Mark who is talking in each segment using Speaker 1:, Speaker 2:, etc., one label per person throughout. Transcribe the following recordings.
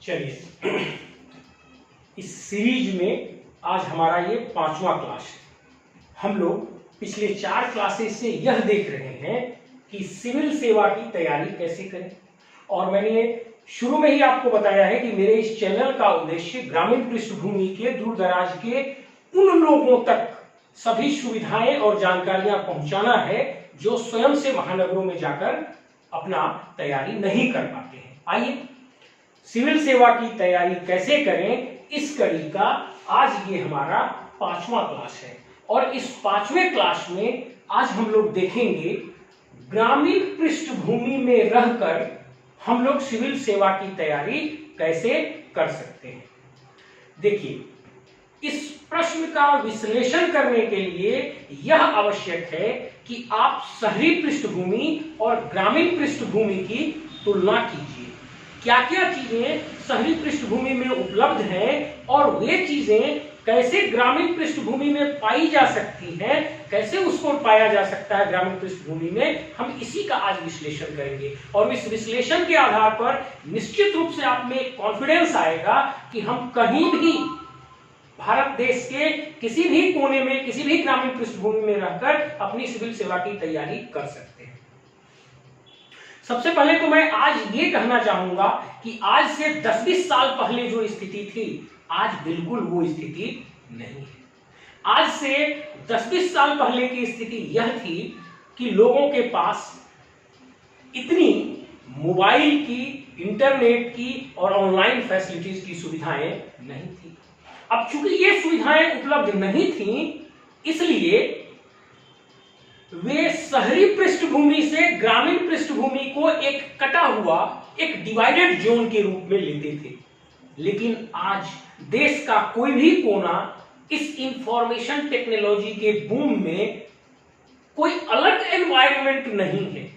Speaker 1: चलिए, इस सीरीज में आज हमारा ये 5वां क्लास है। हम लोग पिछले 4 क्लासेस से यह देख रहे हैं कि सिविल सेवा की तैयारी कैसे करें, और मैंने शुरू में ही आपको बताया है कि मेरे इस चैनल का उद्देश्य ग्रामीण पृष्ठभूमि के दूर दराज के उन लोगों तक सभी सुविधाएं और जानकारियां पहुंचाना है जो स्वयं से महानगरों में जाकर अपना तैयारी नहीं कर पाते हैं। आइए, सिविल सेवा की तैयारी कैसे करें, इस कड़ी का आज ये हमारा 5वां क्लास है। और इस 5वें क्लास में आज हम लोग देखेंगे ग्रामीण पृष्ठभूमि में रहकर हम लोग सिविल सेवा की तैयारी कैसे कर सकते हैं। देखिए, इस प्रश्न का विश्लेषण करने के लिए यह आवश्यक है कि आप शहरी पृष्ठभूमि और ग्रामीण पृष्ठभूमि की तुलना कीजिए। क्या क्या चीजें शहरी पृष्ठभूमि में उपलब्ध हैं और वे चीजें कैसे ग्रामीण पृष्ठभूमि में पाई जा सकती हैं, कैसे उसको पाया जा सकता है ग्रामीण पृष्ठभूमि में, हम इसी का आज विश्लेषण करेंगे। और इस विश्लेषण के आधार पर निश्चित रूप से आप में एक कॉन्फिडेंस आएगा कि हम कहीं भी भारत देश के किसी भी कोने में, किसी भी ग्रामीण पृष्ठभूमि में रहकर अपनी सिविल सेवा की तैयारी कर सकते हैं। सबसे पहले तो मैं आज ये कहना चाहूंगा कि आज से 10-20 साल पहले जो स्थिति थी, आज बिल्कुल वो स्थिति नहीं है। आज से 10-20 साल पहले की स्थिति यह थी कि लोगों के पास इतनी मोबाइल की, इंटरनेट की और ऑनलाइन फैसिलिटीज की सुविधाएं नहीं थी। अब चूंकि ये सुविधाएं उपलब्ध नहीं थी, इसलिए वे शहरी पृष्ठभूमि से ग्रामीण पृष्ठभूमि को एक कटा हुआ, एक डिवाइडेड जोन के रूप में लेते थे। लेकिन आज देश का कोई भी कोना इस इंफॉर्मेशन टेक्नोलॉजी के बूम में कोई अलग एनवायरनमेंट नहीं है।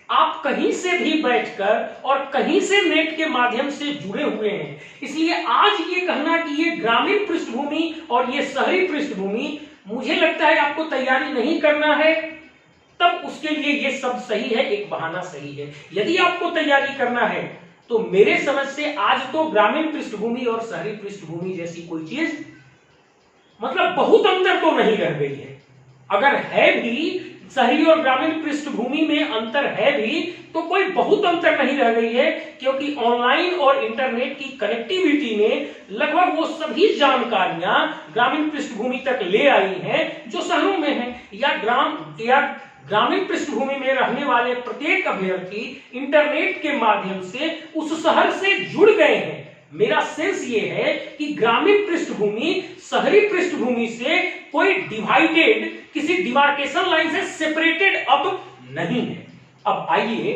Speaker 1: आप कहीं से भी बैठकर और कहीं से नेट के माध्यम से जुड़े हुए हैं। इसलिए आज ये कहना कि ये ग्रामीण पृष्ठभूमि और ये शहरी पृष्ठभूमि, मुझे लगता है आपको तैयारी नहीं करना है, तब उसके लिए ये सब सही है, एक बहाना सही है। यदि आपको तैयारी करना है तो मेरे समझ से आज तो ग्रामीण पृष्ठभूमि और शहरी पृष्ठभूमि जैसी कोई चीज, मतलब बहुत अंतर तो नहीं रह गई है। अगर है भी, शहरी और ग्रामीण पृष्ठभूमि में अंतर है भी, तो कोई बहुत अंतर नहीं रह गई है, क्योंकि ऑनलाइन और इंटरनेट की कनेक्टिविटी ने लगभग वो सभी जानकारियां ग्रामीण पृष्ठभूमि तक ले आई हैं जो शहरों में है, या ग्रामीण पृष्ठभूमि में रहने वाले प्रत्येक अभ्यर्थी इंटरनेट के माध्यम से उस शहर से जुड़ गए हैं। मेरा सेंस ये है कि ग्रामीण पृष्ठभूमि शहरी पृष्ठभूमि से कोई डिवाइडेड, किसी डिमार्केशन लाइन से सेपरेटेड अब नहीं है। अब आइए,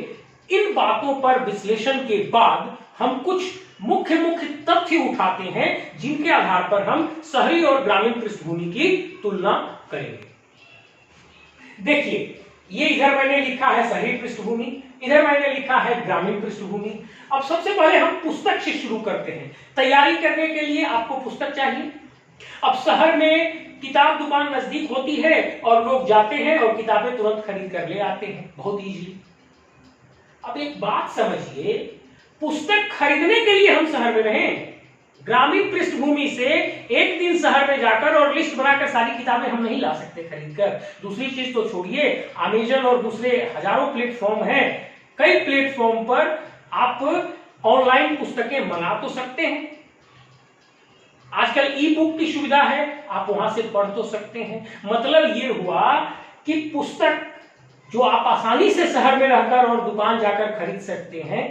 Speaker 1: इन बातों पर विश्लेषण के बाद हम कुछ मुख्य तथ्य उठाते हैं जिनके आधार पर हम शहरी और ग्रामीण पृष्ठभूमि की तुलना करेंगे। देखिए, ये इधर मैंने लिखा है शहरी पृष्ठभूमि, इधर मैंने लिखा है ग्रामीण पृष्ठभूमि। अब सबसे पहले हम पुस्तक से शुरू करते हैं। तैयारी करने के लिए आपको पुस्तक चाहिए। अब शहर में किताब दुकान नजदीक होती है और लोग जाते हैं और किताबें तुरंत खरीद कर ले आते हैं, बहुत इजीली। अब एक बात समझिए, पुस्तक खरीदने के लिए हम शहर में रहें। ग्रामीण पृष्ठभूमि से एक दिन शहर में जाकर और लिस्ट बनाकर सारी किताबें हम नहीं ला सकते खरीद कर। दूसरी चीज तो छोड़िए, अमेजन और दूसरे हजारों प्लेटफॉर्म हैं। कई प्लेटफॉर्म पर आप ऑनलाइन पुस्तकें मंगा तो सकते हैं। आजकल ई बुक की सुविधा है, आप वहां से पढ़ तो सकते हैं। मतलब ये हुआ कि पुस्तक जो आप आसानी से शहर में रहकर और दुकान जाकर खरीद सकते हैं,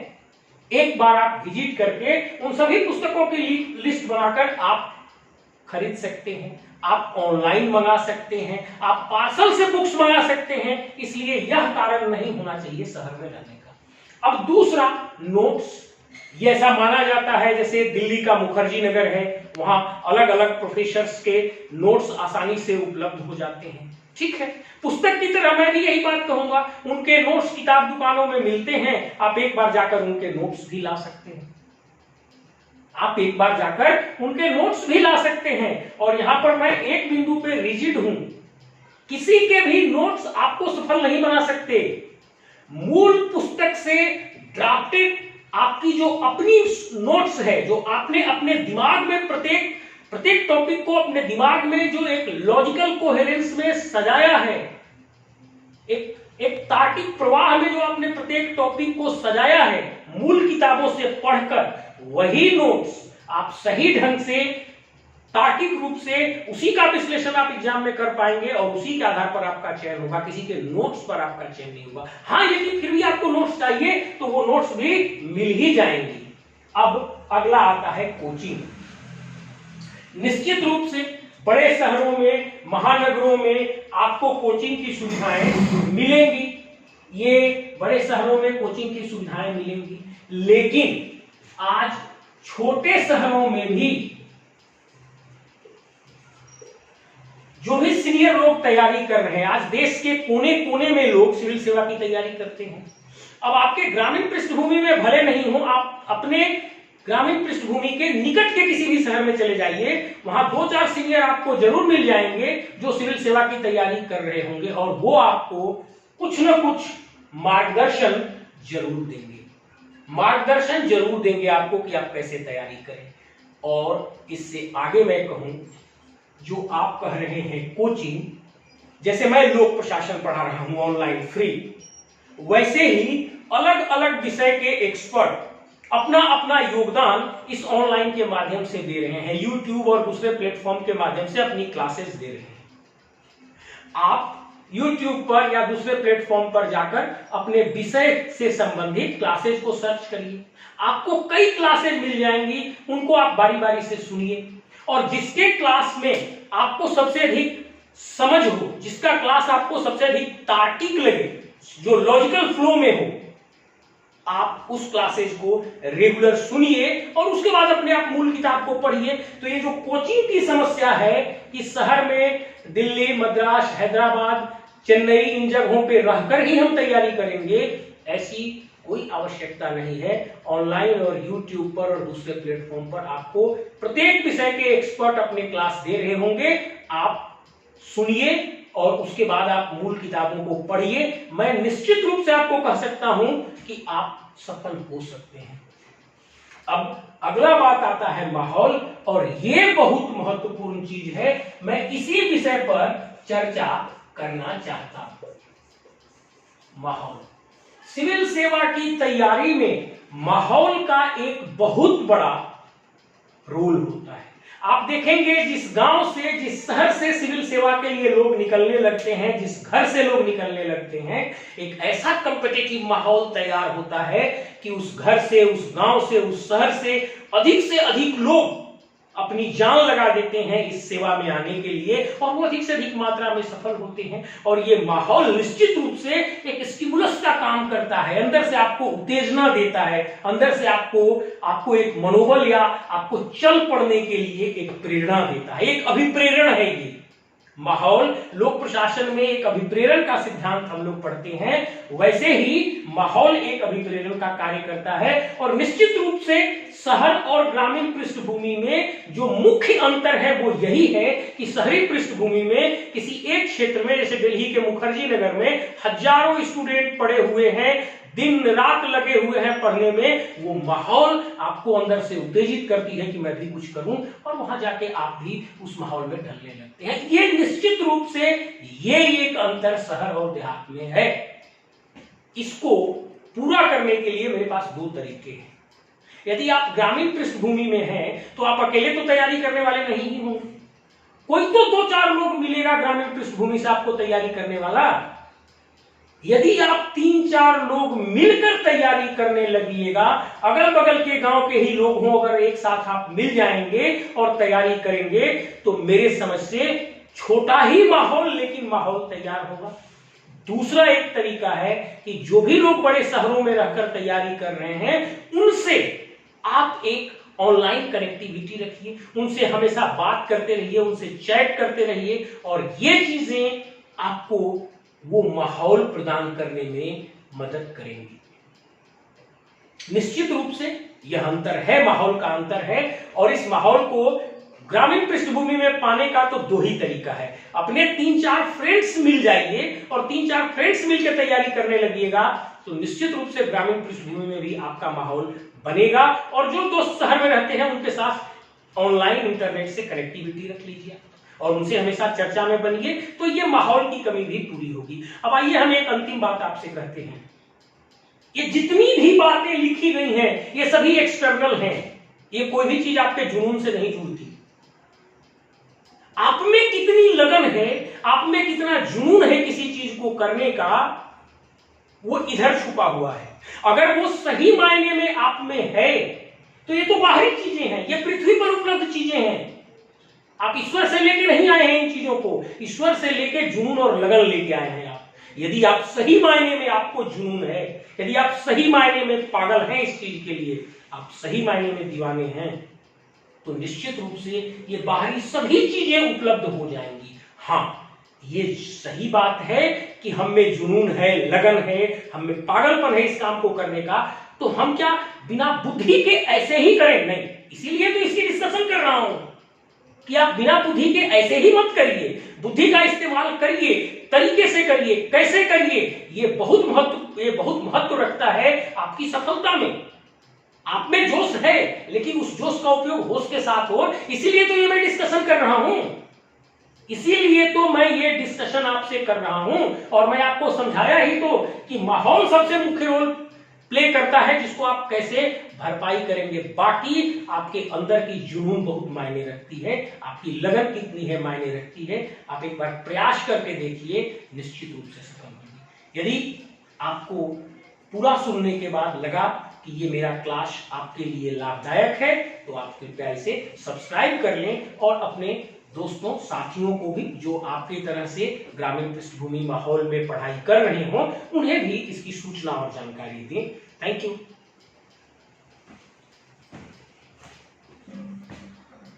Speaker 1: एक बार आप विजिट करके उन सभी पुस्तकों की लिस्ट बनाकर आप खरीद सकते हैं। आप ऑनलाइन मंगा सकते हैं, आप पार्सल से बुक्स मंगा सकते हैं। इसलिए यह कारण नहीं होना चाहिए शहर में रहने का। अब दूसरा, नोट्स। ये ऐसा माना जाता है जैसे दिल्ली का मुखर्जी नगर है, वहां अलग अलग प्रोफेसर्स के नोट्स आसानी से उपलब्ध हो जाते हैं। ठीक है, पुस्तक की तरह मैं भी यही बात कहूंगा, उनके नोट्स किताब दुकानों में मिलते हैं। आप एक बार जाकर उनके नोट्स भी ला सकते हैं। आप एक बार जाकर उनके नोट्स भी ला सकते हैं। और यहां पर मैं एक बिंदु पे रिजिड हूं, किसी के भी नोट्स आपको सफल नहीं बना सकते। मूल पुस्तक से ड्राफ्टेड आपकी जो अपनी नोट्स है, जो आपने अपने दिमाग में प्रत्येक टॉपिक को अपने दिमाग में जो एक लॉजिकल कोहेरेंस में सजाया है, एक तार्किक प्रवाह में जो आपने प्रत्येक टॉपिक को सजाया है मूल किताबों से पढ़कर, वही नोट्स आप सही ढंग से तार्किक रूप से उसी का विश्लेषण आप एग्जाम में कर पाएंगे और उसी के आधार पर आपका चयन होगा, किसी के नोट्स पर आपका चयन नहीं होगा। हाँ, यदि फिर भी आपको नोट्स चाहिए तो वो नोट्स भी मिल ही जाएंगी। अब अगला आता है कोचिंग। निश्चित रूप से बड़े शहरों में, महानगरों में आपको कोचिंग की सुविधाएं मिलेंगी। ये बड़े शहरों में कोचिंग की सुविधाएं मिलेंगी, लेकिन आज छोटे शहरों में भी जो भी सीनियर लोग तैयारी कर रहे हैं, आज देश के कोने कोने में लोग सिविल सेवा की तैयारी करते हैं। अब आपके ग्रामीण पृष्ठभूमि में भले नहीं हो, आप अपने ग्रामीण पृष्ठभूमि के निकट के किसी भी शहर में चले जाइए, वहां 2-4 सीनियर आपको जरूर मिल जाएंगे जो सिविल सेवा की तैयारी कर रहे होंगे और वो आपको कुछ न कुछ मार्गदर्शन जरूर देंगे। मार्गदर्शन जरूर देंगे आपको कि आप कैसे तैयारी करें। और इससे आगे मैं कहूं, जो आप कह रहे हैं कोचिंग, जैसे मैं लोक प्रशासन पढ़ा रहा हूं ऑनलाइन फ्री, वैसे ही अलग अलग विषय के एक्सपर्ट अपना अपना योगदान इस ऑनलाइन के माध्यम से दे रहे हैं। यूट्यूब और दूसरे प्लेटफॉर्म के माध्यम से अपनी क्लासेस दे रहे हैं। आप यूट्यूब पर या दूसरे प्लेटफॉर्म पर जाकर अपने विषय से संबंधित क्लासेस को सर्च करिए, आपको कई क्लासेस मिल जाएंगी, उनको आप बारी बारी से सुनिए और जिसके क्लास में आपको सबसे अधिक समझ हो, जिसका क्लास आपको सबसे अधिक तार्किक लगे, जो लॉजिकल फ्लो में हो, आप उस क्लासेस को रेगुलर सुनिए और उसके बाद अपने आप मूल किताब को पढ़िए। तो ये जो कोचिंग की समस्या है कि शहर में दिल्ली, मद्रास, हैदराबाद, चेन्नई, इन जगहों पे रहकर ही हम तैयारी करेंगे, ऐसी कोई आवश्यकता नहीं है। ऑनलाइन और यूट्यूब पर और दूसरे प्लेटफॉर्म पर आपको प्रत्येक विषय के एक्सपर्ट अपने क्लास दे रहे होंगे, आप सुनिए और उसके बाद आप मूल किताबों को पढ़िए। मैं निश्चित रूप से आपको कह सकता हूं कि आप सफल हो सकते हैं। अब अगला बात आता है माहौल, और ये बहुत महत्वपूर्ण चीज है, मैं इसी विषय पर चर्चा करना चाहता हूं। माहौल, सिविल सेवा की तैयारी में माहौल का एक बहुत बड़ा रोल होता है। आप देखेंगे जिस गांव से, जिस शहर से सिविल सेवा के लिए लोग निकलने लगते हैं, जिस घर से लोग निकलने लगते हैं, एक ऐसा कॉम्पिटिटिव माहौल तैयार होता है कि उस घर से, उस गांव से, उस शहर से अधिक लोग अपनी जान लगा देते हैं इस सेवा में आने के लिए और वो अधिक से अधिक मात्रा में सफल होते हैं। और ये माहौल निश्चित रूप से एक स्टिमुलस का काम करता है, अंदर से आपको उत्तेजना देता है, अंदर से आपको एक मनोबल या आपको चल पड़ने के लिए एक प्रेरणा देता है, एक अभिप्रेरण है। ये माहौल, लोक प्रशासन में एक अभिप्रेरण का सिद्धांत हम लोग पढ़ते हैं, वैसे ही माहौल एक अभिप्रेरण का कार्य करता है। और निश्चित रूप से शहर और ग्रामीण पृष्ठभूमि में जो मुख्य अंतर है वो यही है कि शहरी पृष्ठभूमि में किसी एक क्षेत्र में, जैसे दिल्ली के मुखर्जी नगर में हजारों स्टूडेंट पढ़े हुए हैं, दिन रात लगे हुए हैं पढ़ने में, वो माहौल आपको अंदर से उत्तेजित करती है कि मैं भी कुछ करूं, और वहां जाके आप भी उस माहौल में ढलने लगते हैं। ये निश्चित रूप से ये एक अंतर शहर और देहात में है। इसको पूरा करने के लिए मेरे पास 2 तरीके हैं। यदि आप ग्रामीण पृष्ठभूमि में हैं तो आप अकेले तो तैयारी करने वाले नहीं ही होंगे, कोई तो 2-4 लोग मिलेगा ग्रामीण पृष्ठभूमि से आपको तैयारी करने वाला। यदि आप 3-4 लोग मिलकर तैयारी करने लगिएगा, अगल बगल के गांव के ही लोग हों, अगर एक साथ आप मिल जाएंगे और तैयारी करेंगे तो मेरे समझ से छोटा ही माहौल, लेकिन माहौल तैयार होगा। दूसरा एक तरीका है कि जो भी लोग बड़े शहरों में रहकर तैयारी कर रहे हैं, उनसे आप एक ऑनलाइन कनेक्टिविटी रखिए, उनसे हमेशा बात करते रहिए, उनसे चैट करते रहिए, और ये चीजें आपको वो माहौल प्रदान करने में मदद करेंगी। निश्चित रूप से यह अंतर है, माहौल का अंतर है, और इस माहौल को ग्रामीण पृष्ठभूमि में पाने का तो 2 ही तरीका है। अपने 3-4 फ्रेंड्स मिल जाइए और 3-4 फ्रेंड्स मिलकर तैयारी करने लगिएगा, तो निश्चित रूप से ग्रामीण पृष्ठभूमि में भी आपका माहौल बनेगा। और जो दोस्त शहर में रहते हैं उनके साथ ऑनलाइन इंटरनेट से कनेक्टिविटी रख लीजिए और उनसे हमेशा चर्चा में बनिए, तो ये माहौल की कमी भी पूरी होगी। अब आइए हम एक अंतिम बात आपसे कहते हैं, ये जितनी भी बातें लिखी गई हैं ये सभी एक्सटर्नल हैं, ये कोई भी चीज आपके जुनून से नहीं जुड़ती। आप में कितनी लगन है, आप में कितना जुनून है किसी चीज को करने का, वो इधर छुपा हुआ है। अगर वो सही मायने में आप में है तो ये तो बाहरी चीजें हैं, ये पृथ्वी पर उपलब्ध चीजें हैं। आप ईश्वर से लेके नहीं आए हैं इन चीजों को, ईश्वर से लेके जुनून और लगन लेके आए हैं आप। यदि आप सही मायने में आपको जुनून है, यदि आप सही मायने में पागल हैं इस चीज के लिए, आप सही मायने में दीवाने हैं, तो निश्चित रूप से ये बाहरी सभी चीजें उपलब्ध हो जाएंगी। हाँ, ये सही बात है कि हम में जुनून है, लगन है, हम में पागलपन है इस काम को करने का, तो हम क्या बिना बुद्धि के ऐसे ही करें? नहीं, इसीलिए तो इसकी डिस्कशन कर रहा हूं कि आप बिना बुद्धि के ऐसे ही मत करिए, बुद्धि का इस्तेमाल करिए, तरीके से करिए, कैसे करिए, ये बहुत महत्व रखता है आपकी सफलता में। आप में जोश है, लेकिन उस जोश का उपयोग होश के साथ हो, इसीलिए तो ये मैं डिस्कशन कर रहा हूं, इसीलिए तो मैं ये डिस्कशन आपसे कर रहा हूं। और मैं आपको समझाया ही तो कि माहौल सबसे मुख्य रोल प्ले करता है, जिसको आप कैसे भरपाई करेंगे। बाकी आपके अंदर की जुनून बहुत मायने रखती है, आपकी लगन कितनी है मायने रखती है। आप एक बार प्रयास करके देखिए, निश्चित रूप से सफल होंगे। यदि आपको पूरा सुनने के बाद लगा कि ये मेरा क्लास आपके लिए लाभदायक है, तो आप कृपया इसे सब्सक्राइब कर लें और अपने दोस्तों, साथियों को भी जो आपकी तरह से ग्रामीण पृष्ठभूमि माहौल में पढ़ाई कर रहे हो, उन्हें भी इसकी सूचना और जानकारी दें। Thank you.